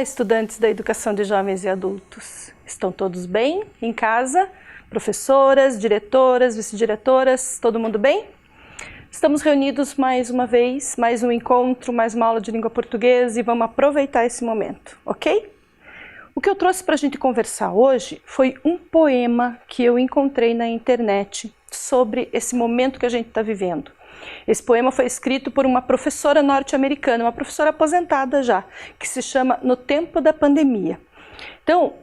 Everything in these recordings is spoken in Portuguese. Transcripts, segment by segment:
estudantes da Educação de Jovens e Adultos. Estão todos bem em casa? Professoras, diretoras, vice-diretoras, todo mundo bem? Estamos reunidos mais uma vez, mais um encontro, mais uma aula de língua portuguesa e vamos aproveitar esse momento, ok? O que eu trouxe para a gente conversar hoje foi um poema que eu encontrei na internet sobre esse momento que a gente está vivendo. Esse poema foi escrito por uma professora norte-americana, uma professora aposentada já, que se chama No Tempo da Pandemia. Então,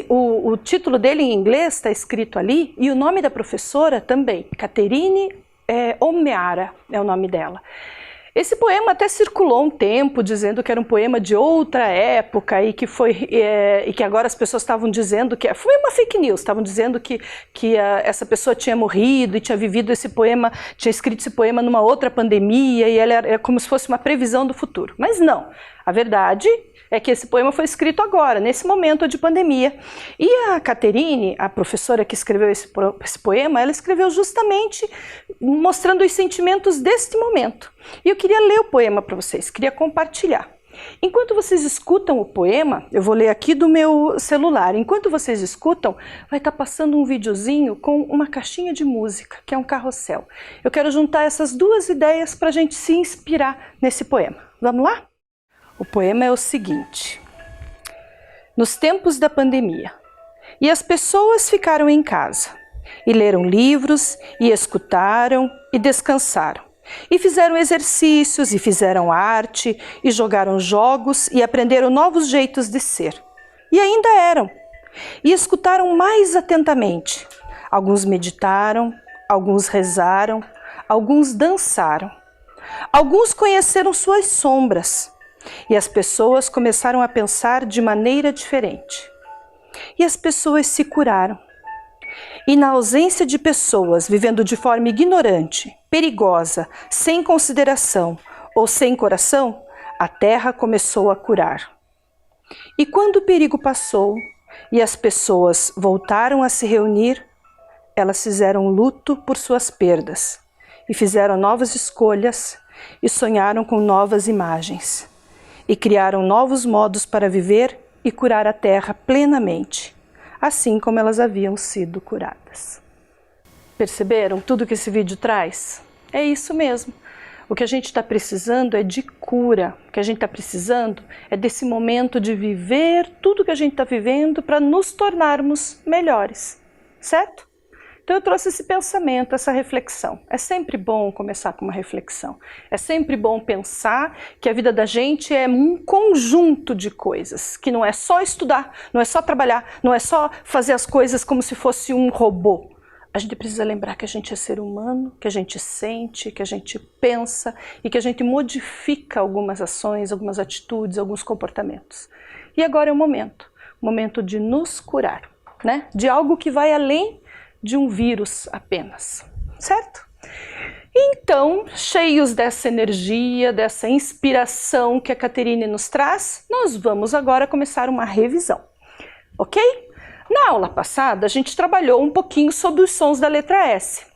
o título dele em inglês está escrito ali e o nome da professora também, Catherine O'Meara é o nome dela. Esse poema até circulou um tempo dizendo que era um poema de outra época e que agora as pessoas estavam dizendo que foi uma fake news, estavam dizendo que essa pessoa tinha morrido e tinha vivido esse poema, tinha escrito esse poema numa outra pandemia e ela era como se fosse uma previsão do futuro. Mas não, a verdade é que esse poema foi escrito agora, nesse momento de pandemia. E a Catherine, a professora que escreveu esse poema, ela escreveu justamente mostrando os sentimentos deste momento. E eu queria ler o poema para vocês, queria compartilhar. Enquanto vocês escutam o poema, eu vou ler aqui do meu celular, enquanto vocês escutam, vai estar passando um videozinho com uma caixinha de música, que é um carrossel. Eu quero juntar essas duas ideias para a gente se inspirar nesse poema. Vamos lá? O poema é o seguinte: nos tempos da pandemia, e as pessoas ficaram em casa, e leram livros, e escutaram, e descansaram, e fizeram exercícios, e fizeram arte, e jogaram jogos, e aprenderam novos jeitos de ser. E ainda eram, e escutaram mais atentamente. Alguns meditaram, alguns rezaram, alguns dançaram, alguns conheceram suas sombras, e as pessoas começaram a pensar de maneira diferente. E as pessoas se curaram. E na ausência de pessoas vivendo de forma ignorante, perigosa, sem consideração ou sem coração, a terra começou a curar. E quando o perigo passou e as pessoas voltaram a se reunir, elas fizeram luto por suas perdas e fizeram novas escolhas e sonharam com novas imagens. E criaram novos modos para viver e curar a terra plenamente, assim como elas haviam sido curadas. Perceberam tudo que esse vídeo traz? É isso mesmo. O que a gente está precisando é de cura. O que a gente está precisando é desse momento de viver tudo que a gente está vivendo para nos tornarmos melhores, certo? Então eu trouxe esse pensamento, essa reflexão. É sempre bom começar com uma reflexão. É sempre bom pensar que a vida da gente é um conjunto de coisas, que não é só estudar, não é só trabalhar, não é só fazer as coisas como se fosse um robô. A gente precisa lembrar que a gente é ser humano, que a gente sente, que a gente pensa e que a gente modifica algumas ações, algumas atitudes, alguns comportamentos. E agora é o momento de nos curar, né? De algo que vai além de um vírus apenas, certo? Então, cheios dessa energia, dessa inspiração que a Catherine nos traz, nós vamos agora começar uma revisão, ok? Na aula passada, a gente trabalhou um pouquinho sobre os sons da letra S.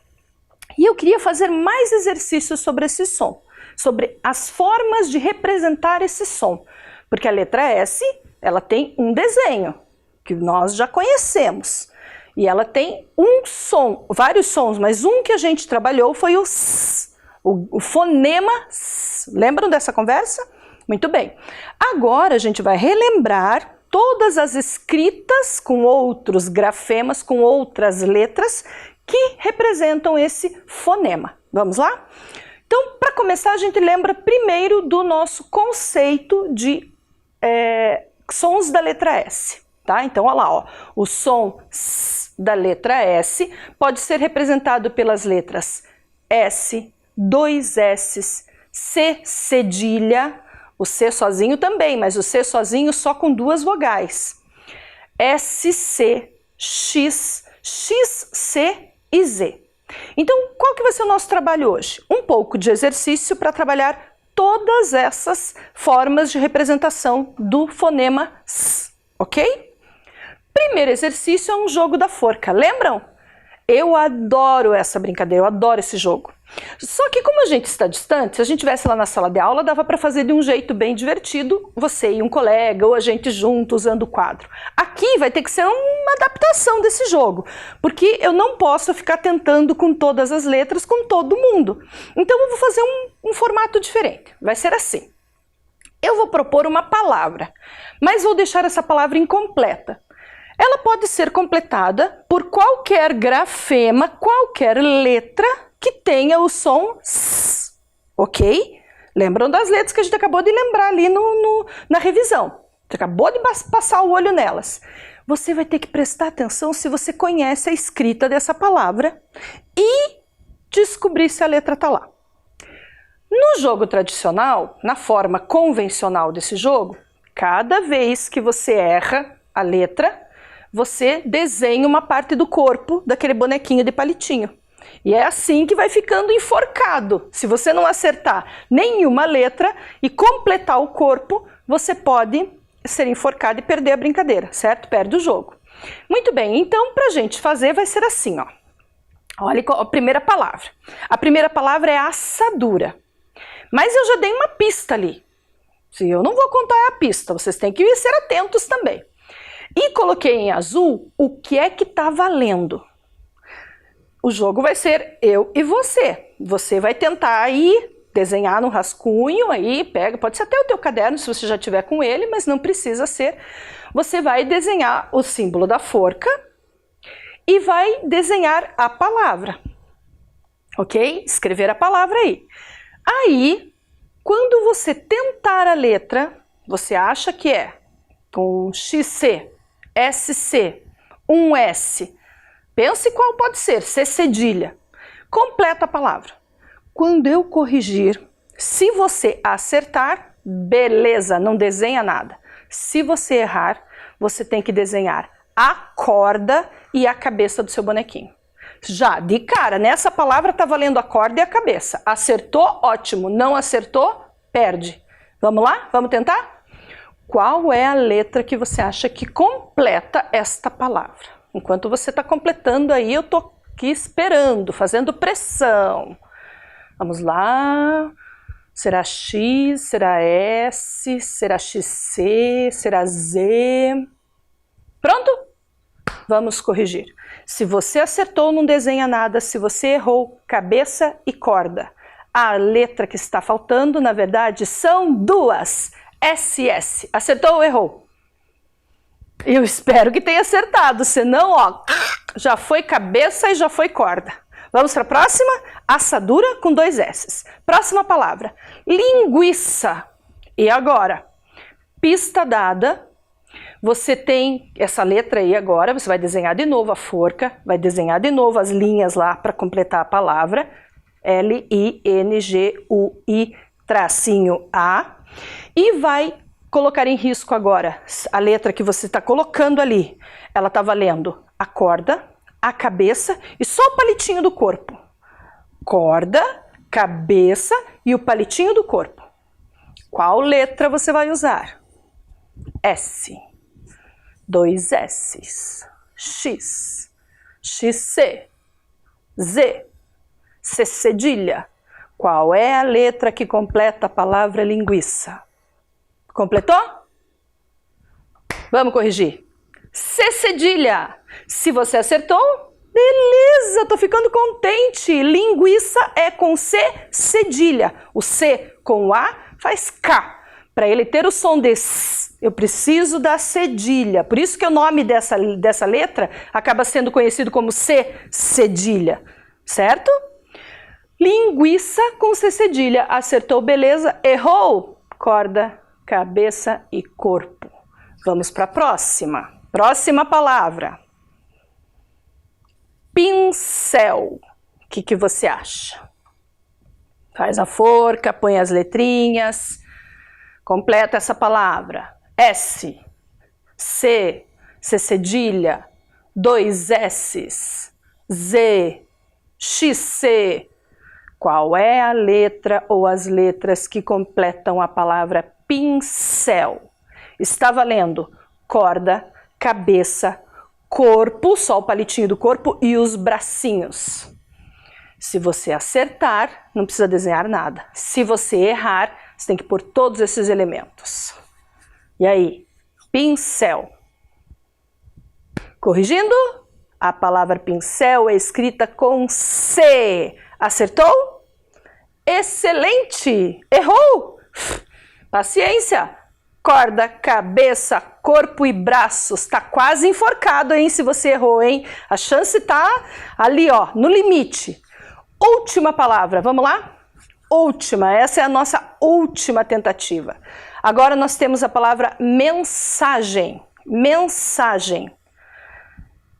E eu queria fazer mais exercícios sobre esse som, sobre as formas de representar esse som, porque a letra S, ela tem um desenho, que nós já conhecemos. E ela tem um som, vários sons, mas um que a gente trabalhou foi o S, o fonema S. Lembram dessa conversa? Muito bem. Agora a gente vai relembrar todas as escritas com outros grafemas, com outras letras que representam esse fonema. Vamos lá? Então, para começar, a gente lembra primeiro do nosso conceito de sons da letra S. Tá? Então, olha lá, ó, o som S da letra S pode ser representado pelas letras S, dois S's, C cedilha, o C sozinho também, mas o C sozinho só com duas vogais, SC, X, XC e Z. Então, qual que vai ser o nosso trabalho hoje? Um pouco de exercício para trabalhar todas essas formas de representação do fonema S, ok? Primeiro exercício é um jogo da forca, lembram? Eu adoro essa brincadeira, eu adoro esse jogo. Só que como a gente está distante, se a gente estivesse lá na sala de aula, dava para fazer de um jeito bem divertido, você e um colega, ou a gente junto, usando o quadro. Aqui vai ter que ser uma adaptação desse jogo, porque eu não posso ficar tentando com todas as letras, com todo mundo. Então eu vou fazer um formato diferente. Vai ser assim. Eu vou propor uma palavra, mas vou deixar essa palavra incompleta. Ela pode ser completada por qualquer grafema, qualquer letra que tenha o som S, ok? Lembram das letras que a gente acabou de lembrar ali na revisão. Você acabou de passar o olho nelas. Você vai ter que prestar atenção se você conhece a escrita dessa palavra e descobrir se a letra está lá. No jogo tradicional, na forma convencional desse jogo, cada vez que você erra a letra, você desenha uma parte do corpo daquele bonequinho de palitinho. E é assim que vai ficando enforcado. Se você não acertar nenhuma letra e completar o corpo, você pode ser enforcado e perder a brincadeira, certo? Perde o jogo. Muito bem, então para a gente fazer vai ser assim, ó. Olha a primeira palavra. A primeira palavra é assadura. Mas eu já dei uma pista ali. Eu não vou contar a pista, vocês têm que ser atentos também. E coloquei em azul o que é que está valendo. O jogo vai ser eu e você. Você vai tentar aí desenhar no rascunho, aí pega, pode ser até o teu caderno se você já tiver com ele, mas não precisa ser. Você vai desenhar o símbolo da forca e vai desenhar a palavra, ok? Escrever a palavra aí. Aí, quando você tentar a letra, você acha que é com XC, SC, um S, pense qual pode ser, C cedilha. Completa a palavra. Quando eu corrigir, se você acertar, beleza, não desenha nada. Se você errar, você tem que desenhar a corda e a cabeça do seu bonequinho. Já, de cara, nessa palavra tá valendo a corda e a cabeça. Acertou, ótimo. Não acertou, perde. Vamos lá? Vamos tentar? Qual é a letra que você acha que completa esta palavra? Enquanto você está completando aí, eu tô aqui esperando, fazendo pressão. Vamos lá. Será X? Será S? Será XC? Será Z? Pronto? Vamos corrigir. Se você acertou, não desenha nada. Se você errou, cabeça e corda. A letra que está faltando, na verdade, são duas. SS. Acertou ou errou? Eu espero que tenha acertado, senão, ó, já foi cabeça e já foi corda. Vamos para a próxima? Assadura com dois S's. Próxima palavra, linguiça. E agora? Pista dada. Você tem essa letra aí agora, você vai desenhar de novo a forca, vai desenhar de novo as linhas lá para completar a palavra. L-I-N-G-U-I tracinho A. E vai colocar em risco agora a letra que você está colocando ali. Ela está valendo a corda, a cabeça e só o palitinho do corpo. Corda, cabeça e o palitinho do corpo. Qual letra você vai usar? S. Dois S's. X. XC. Z. C cedilha. Qual é a letra que completa a palavra linguiça? Completou? Vamos corrigir. C cedilha. Se você acertou, beleza, tô ficando contente. Linguiça é com C cedilha. O C com o A faz K. Para ele ter o som de S, eu preciso da cedilha. Por isso que o nome dessa letra acaba sendo conhecido como C cedilha, certo? Linguiça com C cedilha. Acertou, beleza. Errou? Corda, cabeça e corpo. Vamos para a próxima. Próxima palavra. Pincel. O que você acha? Faz a forca, põe as letrinhas. Completa essa palavra. S. C. C cedilha. Dois S's. Z. XC. Qual é a letra ou as letras que completam a palavra pincel? Está valendo corda, cabeça, corpo, só o palitinho do corpo e os bracinhos. Se você acertar, não precisa desenhar nada. Se você errar, você tem que pôr todos esses elementos. E aí? Pincel. Corrigindo, a palavra pincel é escrita com C. Acertou? Excelente! Errou? Paciência! Corda, cabeça, corpo e braços. Tá quase enforcado, hein? Se você errou, hein? A chance tá ali, ó, no limite. Última palavra, vamos lá? Última, essa é a nossa última tentativa. Agora nós temos a palavra mensagem. Mensagem.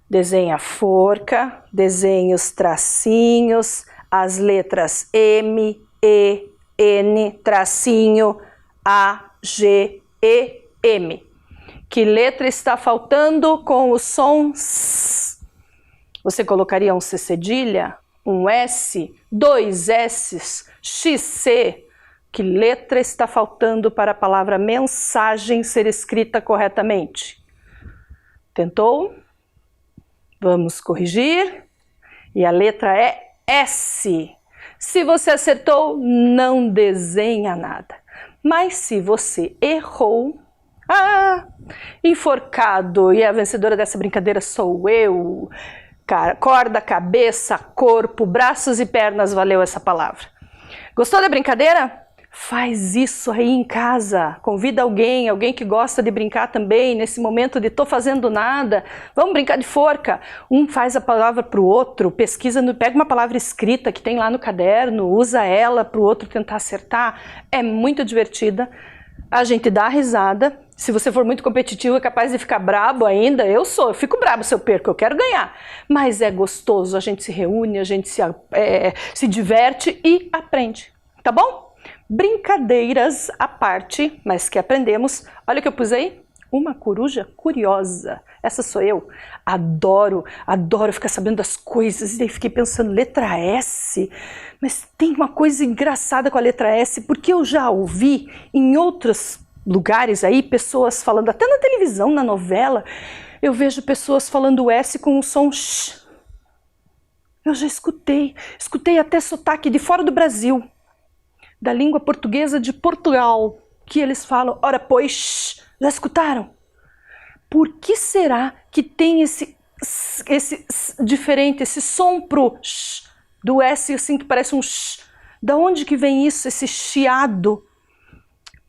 Desenha a forca, desenha os tracinhos, as letras M, E, N, tracinho, A, G, E, M. Que letra está faltando com o som S? Você colocaria um C cedilha, um S, dois S's, XC? Que letra está faltando para a palavra mensagem ser escrita corretamente? Tentou? Vamos corrigir. E a letra é S. Se você acertou, não desenha nada. Mas se você errou, enforcado, e a vencedora dessa brincadeira sou eu. Corda, cabeça, corpo, braços e pernas, valeu essa palavra. Gostou da brincadeira? Faz isso aí em casa, convida alguém que gosta de brincar também, nesse momento de tô fazendo nada, vamos brincar de forca. Um faz a palavra para o outro, pesquisa, pega uma palavra escrita que tem lá no caderno, usa ela para o outro tentar acertar. É muito divertida, a gente dá risada. Se você for muito competitivo, é capaz de ficar brabo ainda. Eu fico brabo se eu perco, eu quero ganhar. Mas é gostoso, a gente se reúne, a gente se diverte e aprende, tá bom? Brincadeiras à parte, mas que aprendemos. Olha o que eu pus aí, uma coruja curiosa. Essa sou eu. Adoro ficar sabendo das coisas. E daí fiquei pensando, letra S? Mas tem uma coisa engraçada com a letra S, porque eu já ouvi em outros lugares aí, pessoas falando, até na televisão, na novela, eu vejo pessoas falando S com o som Sh. Eu já escutei até sotaque de fora do Brasil, da língua portuguesa de Portugal, que eles falam, ora pois, já escutaram? Por que será que tem esse diferente, esse som pro sh, do S assim que parece um sh? Da onde que vem isso, esse chiado?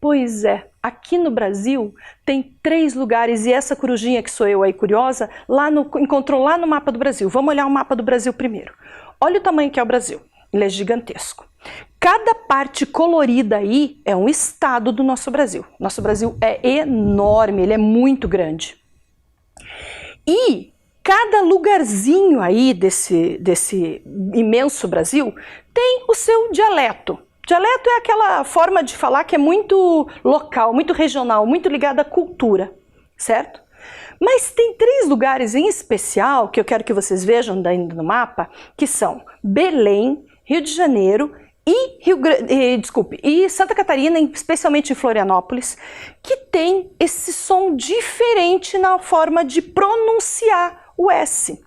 Pois é, aqui no Brasil tem 3 lugares, e essa corujinha que sou eu aí curiosa, encontrou lá no mapa do Brasil. Vamos olhar o mapa do Brasil primeiro. Olha o tamanho que é o Brasil, ele é gigantesco. Cada parte colorida aí é um estado do nosso Brasil. Nosso Brasil é enorme, ele é muito grande. E cada lugarzinho aí desse imenso Brasil tem o seu dialeto. Dialeto é aquela forma de falar que é muito local, muito regional, muito ligada à cultura, certo? Mas tem 3 lugares em especial que eu quero que vocês vejam ainda no mapa, que são Belém, Rio de Janeiro e Santa Catarina, especialmente em Florianópolis, que tem esse som diferente na forma de pronunciar o S.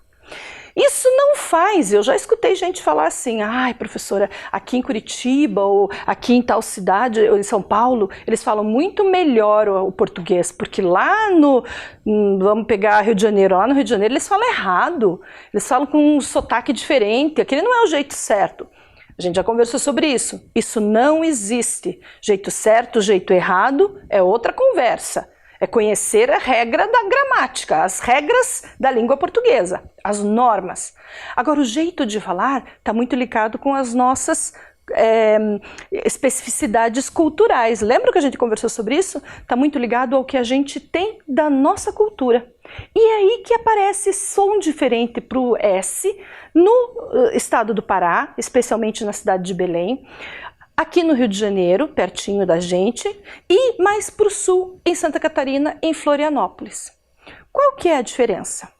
Isso não faz, eu já escutei gente falar assim, ai professora, aqui em Curitiba ou aqui em tal cidade, ou em São Paulo, eles falam muito melhor o português, porque lá vamos pegar Rio de Janeiro, lá no Rio de Janeiro eles falam errado, eles falam com um sotaque diferente, aquele não é o jeito certo. A gente já conversou sobre isso. Isso não existe. Jeito certo, jeito errado é outra conversa. É conhecer a regra da gramática, as regras da língua portuguesa, as normas. Agora, o jeito de falar está muito ligado com as nossas especificidades culturais. Lembra que a gente conversou sobre isso? Está muito ligado ao que a gente tem da nossa cultura. E é aí que aparece som diferente para o S no estado do Pará, especialmente na cidade de Belém, aqui no Rio de Janeiro, pertinho da gente, e mais para o sul, em Santa Catarina, em Florianópolis. Qual que é a diferença?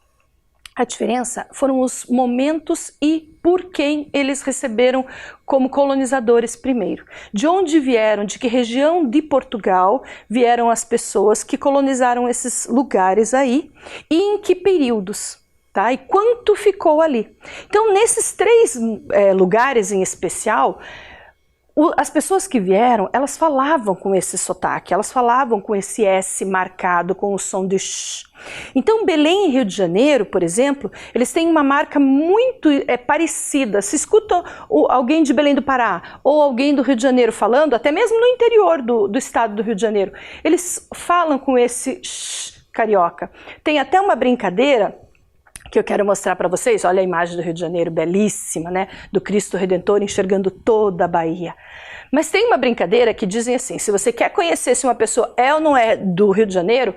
A diferença foram os momentos e por quem eles receberam como colonizadores primeiro. De onde vieram, de que região de Portugal vieram as pessoas que colonizaram esses lugares aí e em que períodos, tá? E quanto ficou ali. Então, nesses 3 lugares em especial, as pessoas que vieram, elas falavam com esse sotaque, elas falavam com esse S marcado, com o som de sh. Então, Belém e Rio de Janeiro, por exemplo, eles têm uma marca muito parecida. Se escuta alguém de Belém do Pará ou alguém do Rio de Janeiro falando, até mesmo no interior do estado do Rio de Janeiro, eles falam com esse sh carioca. Tem até uma brincadeira que eu quero mostrar para vocês. Olha a imagem do Rio de Janeiro, belíssima, né? Do Cristo Redentor enxergando toda a Bahia. Mas tem uma brincadeira que dizem assim, se você quer conhecer se uma pessoa é ou não é do Rio de Janeiro,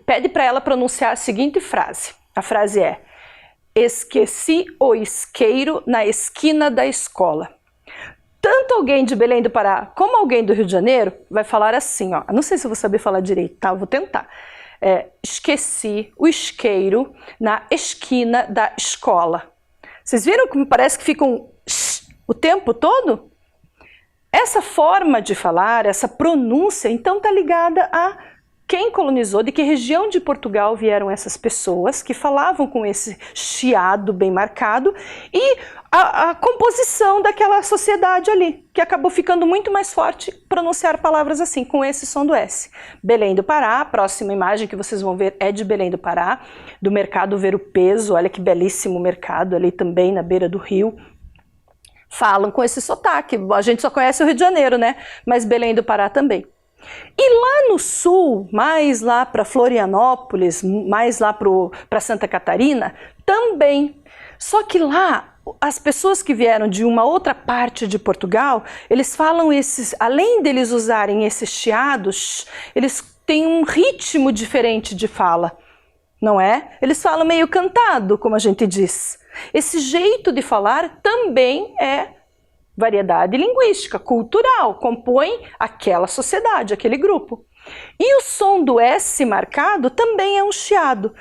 pede para ela pronunciar a seguinte frase. A frase é: esqueci o isqueiro na esquina da escola. Tanto alguém de Belém do Pará como alguém do Rio de Janeiro vai falar assim, ó. Não sei se eu vou saber falar direito, tá? Eu vou tentar. Esqueci o isqueiro na esquina da escola. Vocês viram como parece que ficam o tempo todo? Essa forma de falar, essa pronúncia, então está ligada a quem colonizou, de que região de Portugal vieram essas pessoas que falavam com esse chiado bem marcado e a composição daquela sociedade ali, que acabou ficando muito mais forte pronunciar palavras assim, com esse som do S. Belém do Pará, a próxima imagem que vocês vão ver é de Belém do Pará, do mercado Ver o Peso, olha que belíssimo mercado ali também na beira do rio. Falam com esse sotaque, a gente só conhece o Rio de Janeiro, né? Mas Belém do Pará também. E lá no sul, mais lá para Florianópolis, mais lá para Santa Catarina, também. Só que lá, as pessoas que vieram de uma outra parte de Portugal, eles falam esses, além deles usarem esses chiados, eles têm um ritmo diferente de fala, não é? Eles falam meio cantado, como a gente diz. Esse jeito de falar também é variedade linguística, cultural, compõe aquela sociedade, aquele grupo. E o som do S marcado também é um chiado.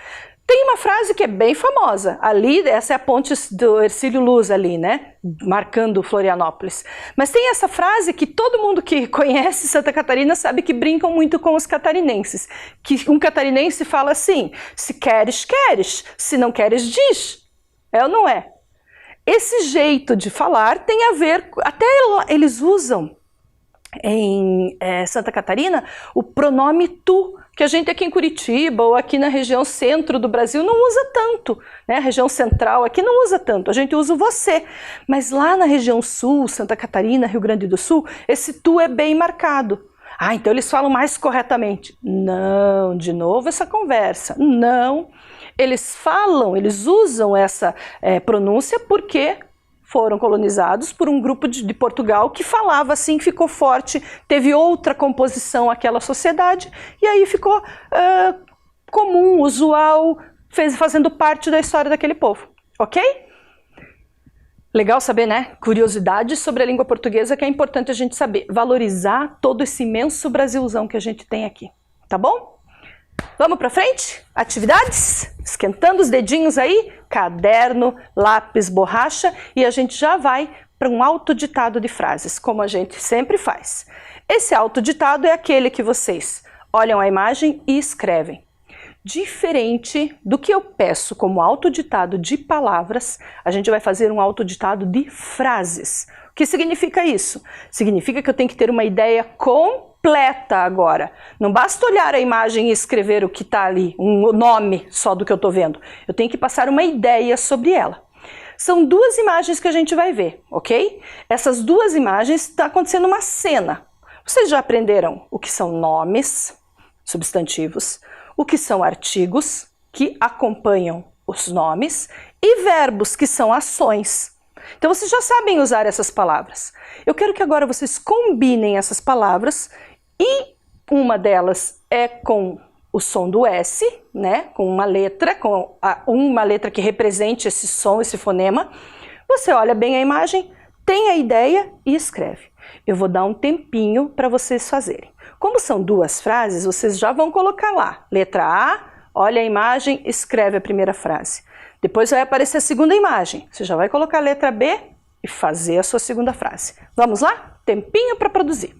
Tem uma frase que é bem famosa, ali, essa é a ponte do Hercílio Luz ali, né, marcando Florianópolis. Mas tem essa frase que todo mundo que conhece Santa Catarina sabe que brincam muito com os catarinenses, que um catarinense fala assim: se queres, queres, se não queres, diz. É ou não é? Esse jeito de falar tem a ver, até eles usam em Santa Catarina o pronome tu, que a gente aqui em Curitiba ou aqui na região centro do Brasil não usa tanto, né? A região central aqui não usa tanto, a gente usa o você. Mas lá na região sul, Santa Catarina, Rio Grande do Sul, esse tu é bem marcado. Ah, então eles falam mais corretamente. Não, de novo essa conversa. Não, eles falam, eles usam essa pronúncia porque foram colonizados por um grupo de Portugal que falava assim, ficou forte, teve outra composição aquela sociedade e aí ficou comum, usual, fazendo parte da história daquele povo, ok? Legal saber, né? Curiosidades sobre a língua portuguesa que é importante a gente saber, valorizar todo esse imenso Brasilzão que a gente tem aqui, tá bom? Vamos para frente? Atividades? Esquentando os dedinhos aí, caderno, lápis, borracha e a gente já vai para um autoditado de frases, como a gente sempre faz. Esse autoditado é aquele que vocês olham a imagem e escrevem. Diferente do que eu peço como autoditado de palavras, a gente vai fazer um autoditado de frases. O que significa isso? Significa que eu tenho que ter uma ideia completa agora. Não basta olhar a imagem e escrever o que está ali, um nome só do que eu estou vendo. Eu tenho que passar uma ideia sobre ela. São 2 imagens que a gente vai ver, ok? Essas 2 imagens está acontecendo uma cena. Vocês já aprenderam o que são nomes, substantivos, o que são artigos, que acompanham os nomes, e verbos, que são ações. Então vocês já sabem usar essas palavras. Eu quero que agora vocês combinem essas palavras e uma delas é com o som do S, né? Com uma letra que represente esse som, esse fonema. Você olha bem a imagem, tem a ideia e escreve. Eu vou dar um tempinho para vocês fazerem. Como são 2 frases, vocês já vão colocar lá. Letra A, olha a imagem, escreve a primeira frase. Depois vai aparecer a segunda imagem. Você já vai colocar a letra B e fazer a sua segunda frase. Vamos lá? Tempinho para produzir.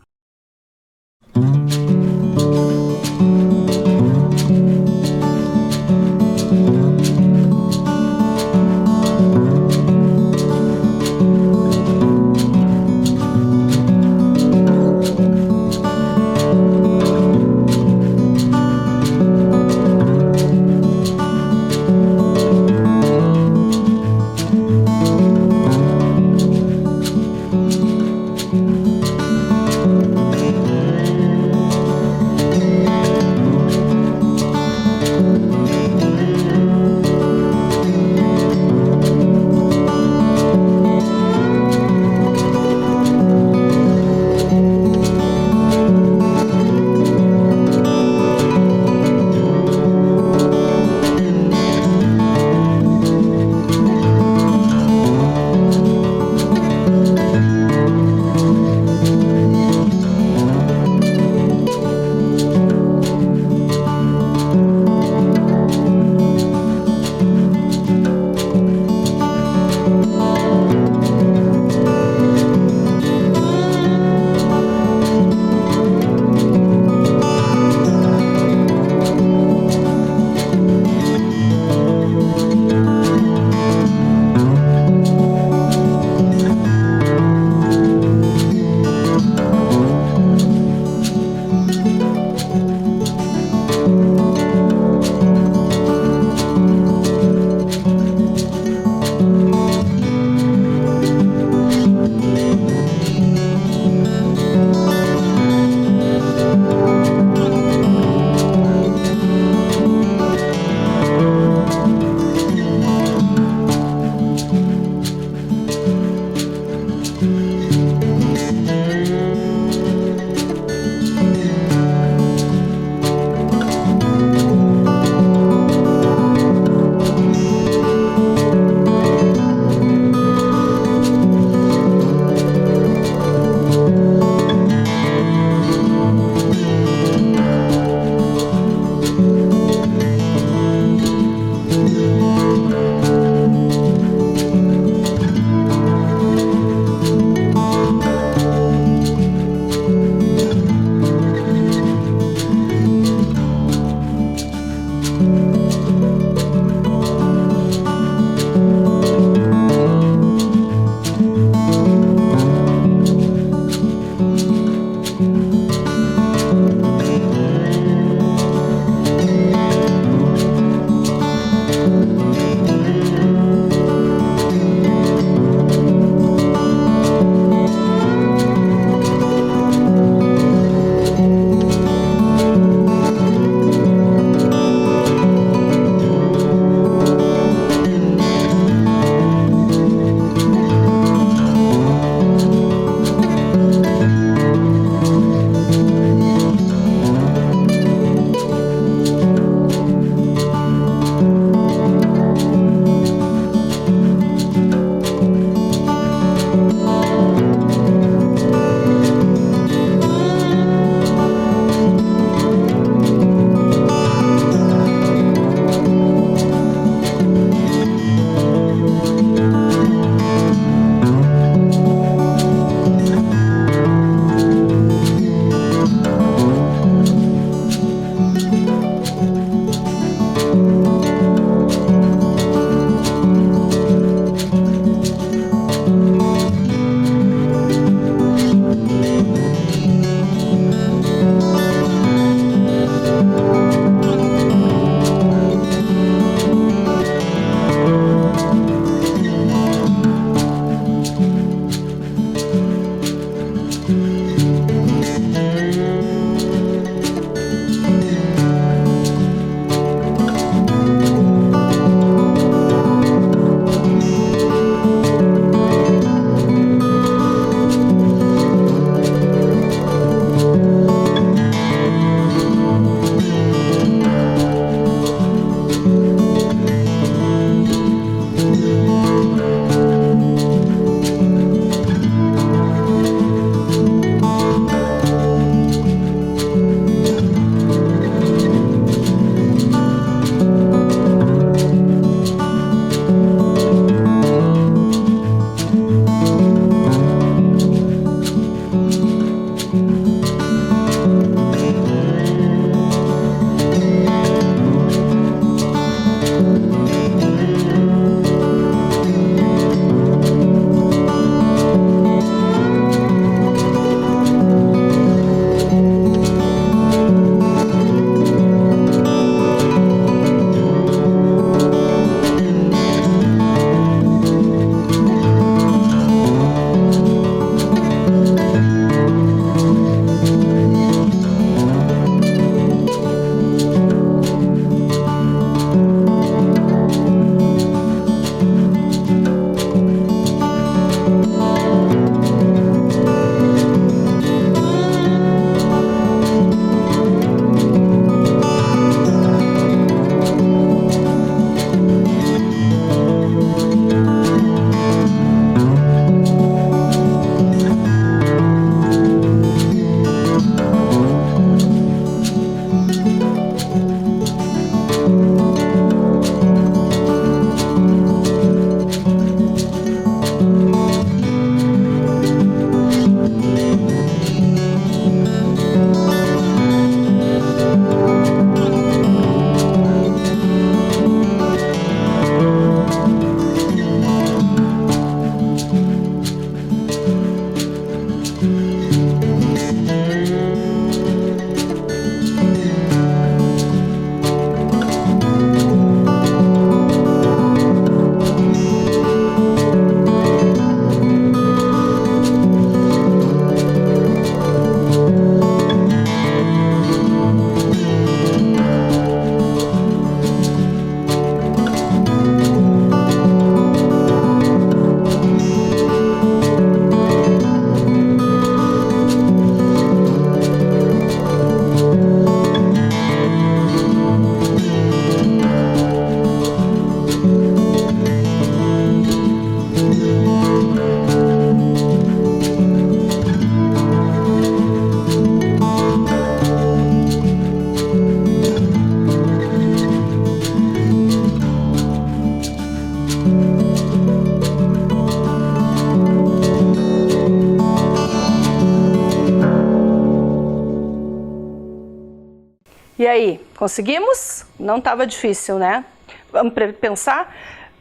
E aí, conseguimos? Não estava difícil, né? Vamos pensar?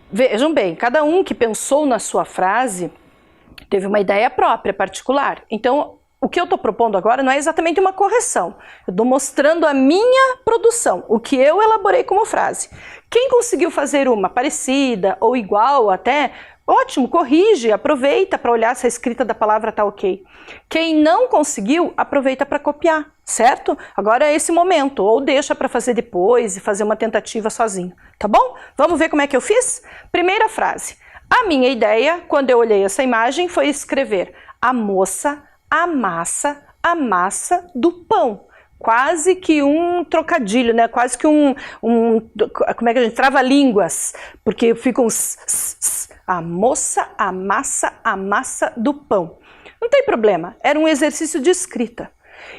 Vejam bem, cada um que pensou na sua frase teve uma ideia própria, particular. Então, o que eu estou propondo agora não é exatamente uma correção. Eu estou mostrando a minha produção, o que eu elaborei como frase. Quem conseguiu fazer uma parecida ou igual até, ótimo, corrige, aproveita para olhar se a escrita da palavra está ok. Quem não conseguiu, aproveita para copiar, certo? Agora é esse momento, ou deixa para fazer depois e fazer uma tentativa sozinho, tá bom? Vamos ver como é que eu fiz? Primeira frase. A minha ideia, quando eu olhei essa imagem, foi escrever: a moça amassa a massa do pão. Quase que um trocadilho, né? Quase que como é que a gente trava línguas? Porque ficam a moça amassa a massa do pão. Não tem problema, era um exercício de escrita.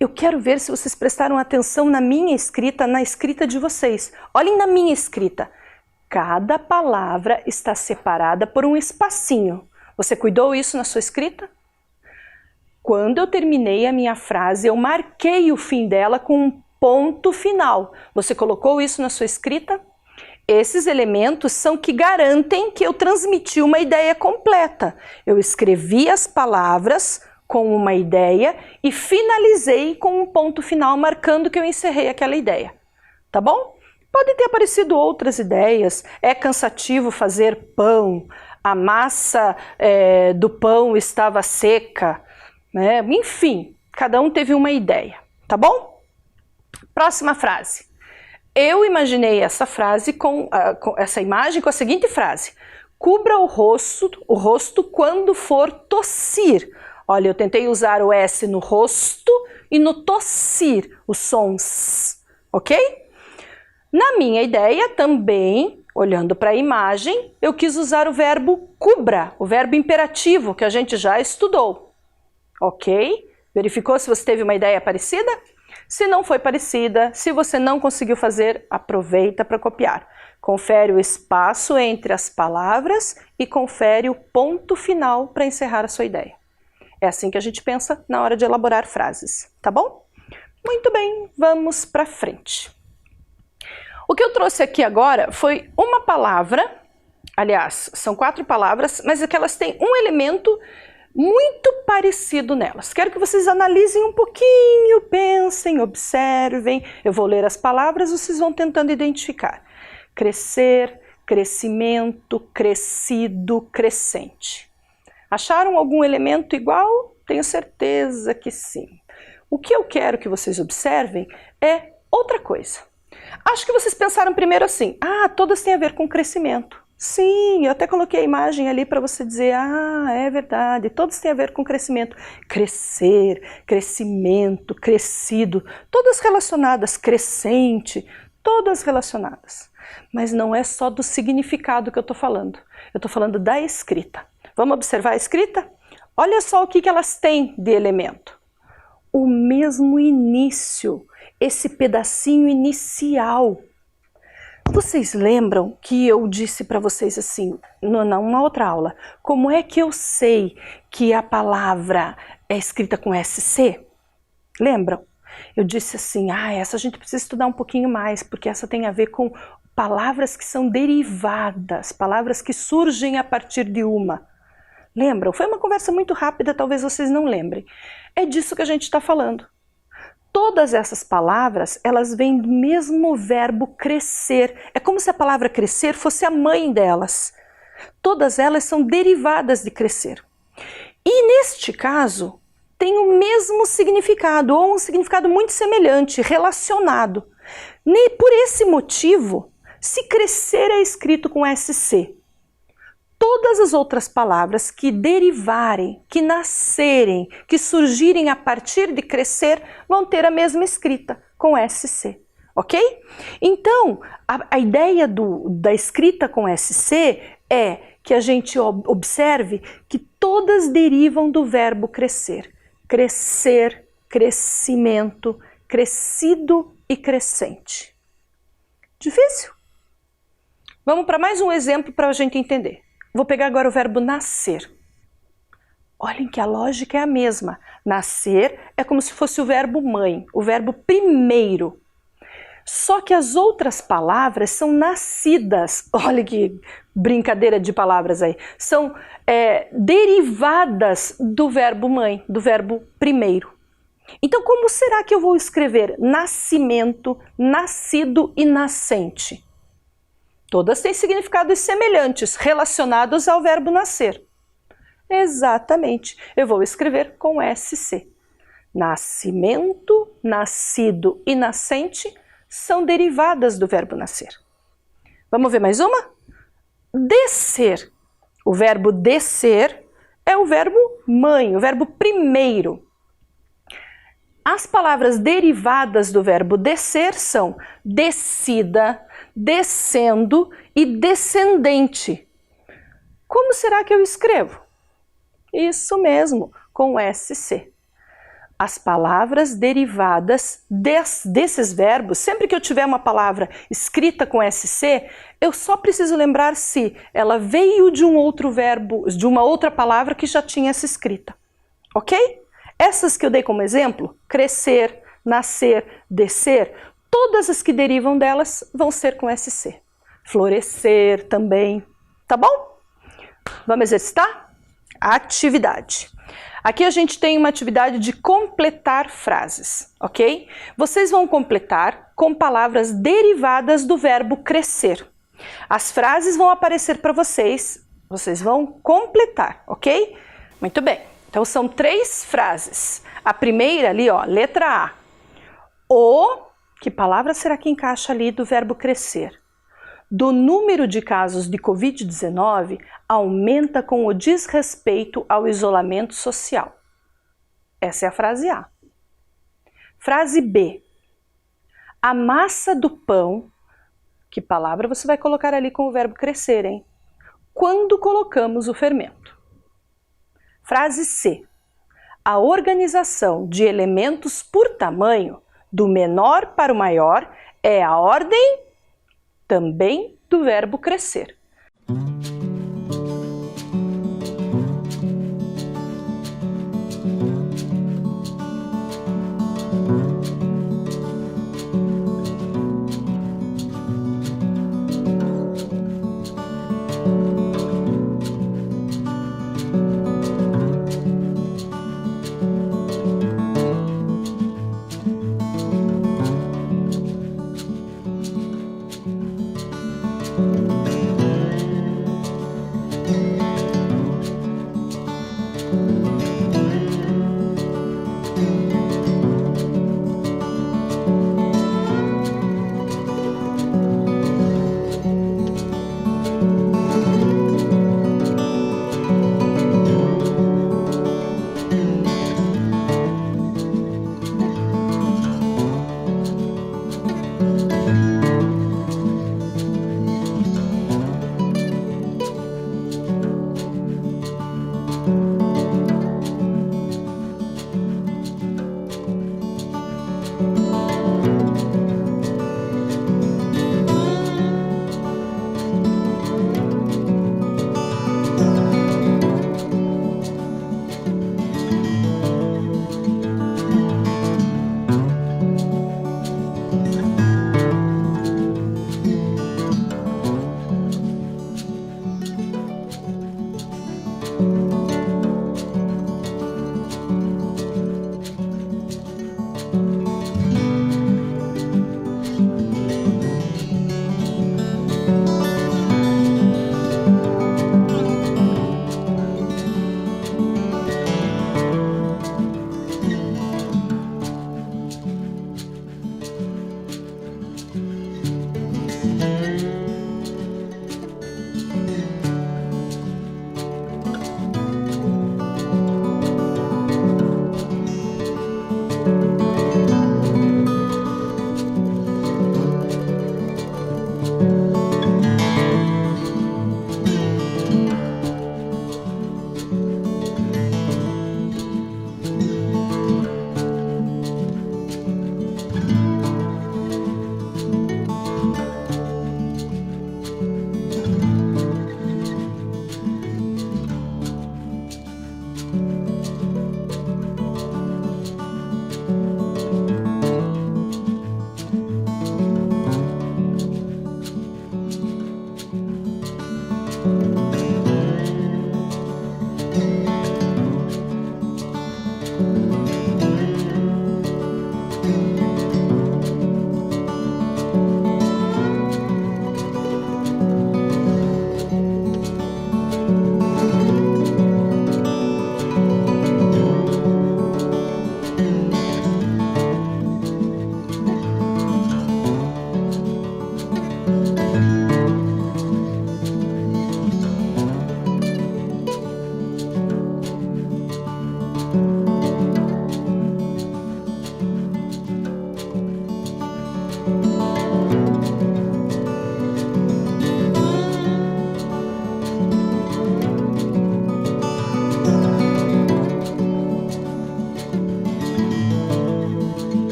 Eu quero ver se vocês prestaram atenção na minha escrita, na escrita de vocês. Olhem na minha escrita. Cada palavra está separada por um espacinho. Você cuidou isso na sua escrita? Quando eu terminei a minha frase, eu marquei o fim dela com um ponto final. Você colocou isso na sua escrita? Esses elementos são que garantem que eu transmiti uma ideia completa. Eu escrevi as palavras com uma ideia e finalizei com um ponto final marcando que eu encerrei aquela ideia. Tá bom? Podem ter aparecido outras ideias. É cansativo fazer pão, a massa do pão estava seca, né? Enfim, cada um teve uma ideia, tá bom? Próxima frase. Eu imaginei essa frase com essa imagem com a seguinte frase: cubra o rosto quando for tossir. Olha, eu tentei usar o S no rosto e no tossir, o som S, ok? Na minha ideia também, olhando para a imagem, eu quis usar o verbo cubra, o verbo imperativo que a gente já estudou, ok? Verificou se você teve uma ideia parecida? Se não foi parecida, se você não conseguiu fazer, aproveita para copiar. Confere o espaço entre as palavras e confere o ponto final para encerrar a sua ideia. É assim que a gente pensa na hora de elaborar frases, tá bom? Muito bem, vamos para frente. O que eu trouxe aqui agora foi uma palavra, aliás, são 4 palavras, mas é que elas têm um elemento muito parecido nelas. Quero que vocês analisem um pouquinho, pensem, observem. Eu vou ler as palavras, vocês vão tentando identificar. Crescer, crescimento, crescido, crescente. Acharam algum elemento igual? Tenho certeza que sim. O que eu quero que vocês observem é outra coisa. Acho que vocês pensaram primeiro assim: todas têm a ver com crescimento. Sim, eu até coloquei a imagem ali para você dizer: é verdade, todos têm a ver com crescimento. Crescer, crescimento, crescido, todas relacionadas, crescente, todas relacionadas. Mas não é só do significado que eu estou falando. Eu estou falando da escrita. Vamos observar a escrita? Olha só o que elas têm de elemento. O mesmo início, esse pedacinho inicial. Vocês lembram que eu disse para vocês assim, numa outra aula, como é que eu sei que a palavra é escrita com SC? Lembram? Eu disse assim, essa a gente precisa estudar um pouquinho mais, porque essa tem a ver com palavras que são derivadas, palavras que surgem a partir de uma. Lembram? Foi uma conversa muito rápida, talvez vocês não lembrem. É disso que a gente está falando. Todas essas palavras, elas vêm do mesmo verbo crescer. É como se a palavra crescer fosse a mãe delas. Todas elas são derivadas de crescer. E neste caso, tem o mesmo significado, ou um significado muito semelhante, relacionado. Por esse motivo, se crescer é escrito com SC. Todas as outras palavras que derivarem, que nascerem, que surgirem a partir de crescer, vão ter a mesma escrita, com SC, ok? Então, a ideia da escrita com SC é que a gente observe que todas derivam do verbo crescer. Crescer, crescimento, crescido e crescente. Difícil? Vamos para mais um exemplo para a gente entender. Vou pegar agora o verbo nascer. Olhem que a lógica é a mesma. Nascer é como se fosse o verbo mãe, o verbo primeiro. Só que as outras palavras são nascidas, olha que brincadeira de palavras aí, são derivadas do verbo mãe, do verbo primeiro. Então, como será que eu vou escrever nascimento, nascido e nascente? Todas têm significados semelhantes, relacionados ao verbo nascer. Exatamente, eu vou escrever com SC. Nascimento, nascido e nascente são derivadas do verbo nascer. Vamos ver mais uma? Descer. O verbo descer é o verbo mãe, o verbo primeiro. As palavras derivadas do verbo descer são descida, descendo e descendente. Como será que eu escrevo? Isso mesmo, com SC. As palavras derivadas desses verbos, sempre que eu tiver uma palavra escrita com SC, eu só preciso lembrar se ela veio de um outro verbo, de uma outra palavra que já tinha essa escrita. Ok? Essas que eu dei como exemplo, crescer, nascer, descer, todas as que derivam delas vão ser com SC. Florescer também, tá bom? Vamos exercitar? Atividade. Aqui a gente tem uma atividade de completar frases, ok? Vocês vão completar com palavras derivadas do verbo crescer. As frases vão aparecer para vocês, vocês vão completar, ok? Muito bem. Então são 3 frases. A primeira ali, ó, letra A. Que palavra será que encaixa ali do verbo crescer? Do número de casos de Covid-19 aumenta com o desrespeito ao isolamento social. Essa é a frase A. Frase B. A massa do pão, que palavra você vai colocar ali com o verbo crescer, hein? Quando colocamos o fermento. Frase C. A organização de elementos por tamanho, do menor para o maior, é a ordem também do verbo crescer.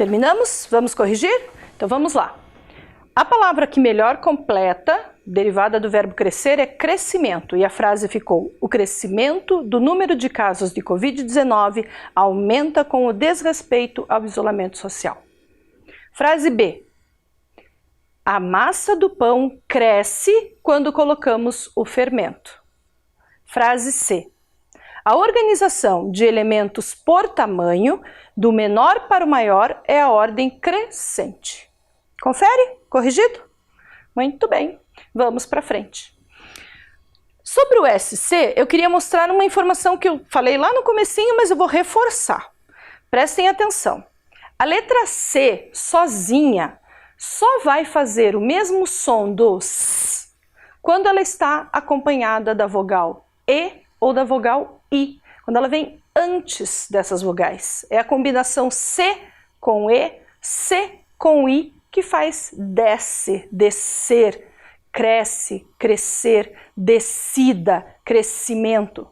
Terminamos? Vamos corrigir? Então vamos lá. A palavra que melhor completa, derivada do verbo crescer, é crescimento. E a frase ficou: o crescimento do número de casos de Covid-19 aumenta com o desrespeito ao isolamento social. Frase B. A massa do pão cresce quando colocamos o fermento. Frase C. A organização de elementos por tamanho, do menor para o maior, é a ordem crescente. Confere? Corrigido? Muito bem. Vamos para frente. Sob Sobre o SC, eu queria mostrar uma informação que eu falei lá no comecinho, mas eu vou reforçar. Prestem atenção. A letra C, sozinha, só vai fazer o mesmo som do S quando ela está acompanhada da vogal E ou da vogal I, quando ela vem antes dessas vogais. É a combinação C com E, C com I, que faz desce, descer, cresce, crescer, descida, crescimento.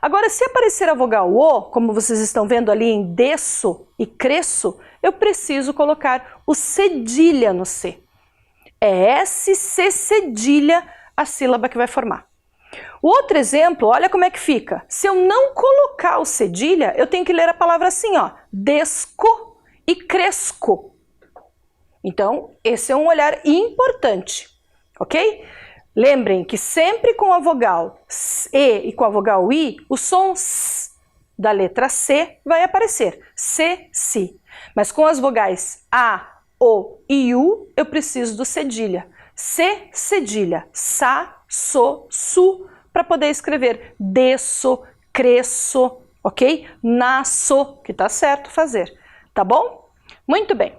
Agora, se aparecer a vogal O, como vocês estão vendo ali em desço e cresço, eu preciso colocar o cedilha no C. É SC cedilha a sílaba que vai formar. O outro exemplo, olha como é que fica. Se eu não colocar o cedilha, eu tenho que ler a palavra assim, ó, desco e cresco. Então, esse é um olhar importante, ok? Lembrem que sempre com a vogal E e com a vogal I, o som S da letra C vai aparecer. C, si. Mas com as vogais A, O e U, eu preciso do cedilha. C, cedilha. Sa, so, su, para poder escrever desço, cresço, ok? Nasço, que tá certo fazer, tá bom? Muito bem.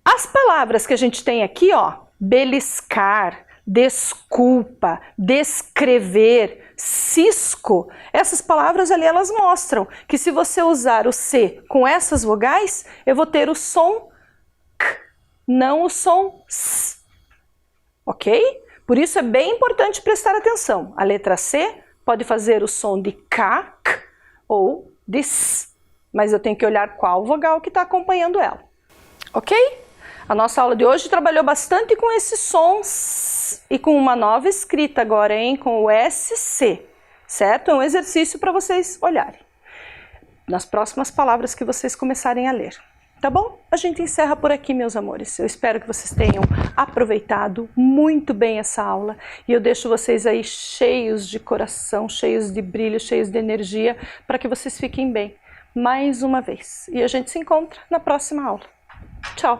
As palavras que a gente tem aqui, ó, beliscar, desculpa, descrever, cisco, essas palavras ali, elas mostram que se você usar o C com essas vogais, eu vou ter o som K, não o som S, ok? Por isso é bem importante prestar atenção. A letra C pode fazer o som de K, K ou de S, mas eu tenho que olhar qual vogal que está acompanhando ela, ok? A nossa aula de hoje trabalhou bastante com esses sons e com uma nova escrita agora, hein? Com o SC, certo? É um exercício para vocês olharem nas próximas palavras que vocês começarem a ler, tá bom? A gente encerra por aqui, meus amores. Eu espero que vocês tenham aproveitado muito bem essa aula e eu deixo vocês aí cheios de coração, cheios de brilho, cheios de energia, para que vocês fiquem bem mais uma vez. E a gente se encontra na próxima aula. Tchau!